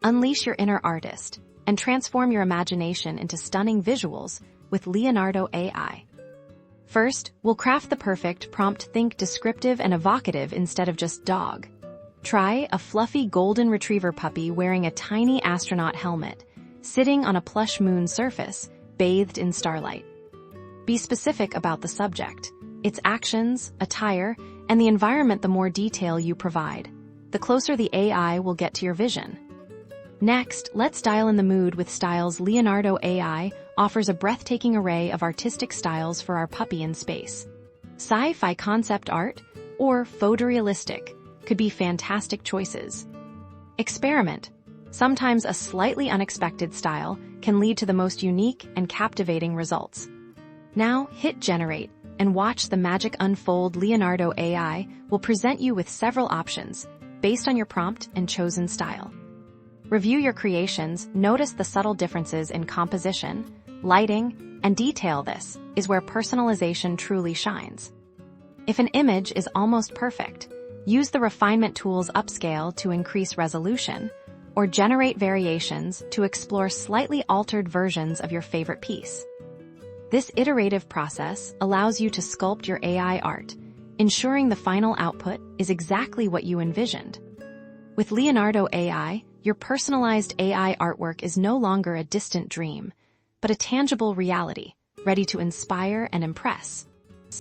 Unleash your inner artist and transform your imagination into stunning visuals with Leonardo Ai. First, we'll craft the perfect prompt. Think descriptive and evocative instead of just dog. Try a fluffy golden retriever puppy wearing a tiny astronaut helmet, sitting on a plush moon surface, bathed in starlight. Be specific about the subject, its actions, attire, and the environment. The more detail you provide, the closer the AI will get to your vision. Next, let's dial in the mood with styles. Leonardo Ai offers a breathtaking array of artistic styles for our puppy in space. Sci-fi concept art or photorealistic could be fantastic choices. Experiment. Sometimes a slightly unexpected style can lead to the most unique and captivating results. Now hit generate and watch the magic unfold. Leonardo Ai will present you with several options based on your prompt and chosen style. Review your creations, notice the subtle differences in composition, lighting, and detail. This is where personalization truly shines. If an image is almost perfect, use the refinement tools. Upscale to increase resolution, or generate variations to explore slightly altered versions of your favorite piece. This iterative process allows you to sculpt your AI art, ensuring the final output is exactly what you envisioned. With Leonardo Ai, your personalized AI artwork is no longer a distant dream, but a tangible reality, ready to inspire and impress.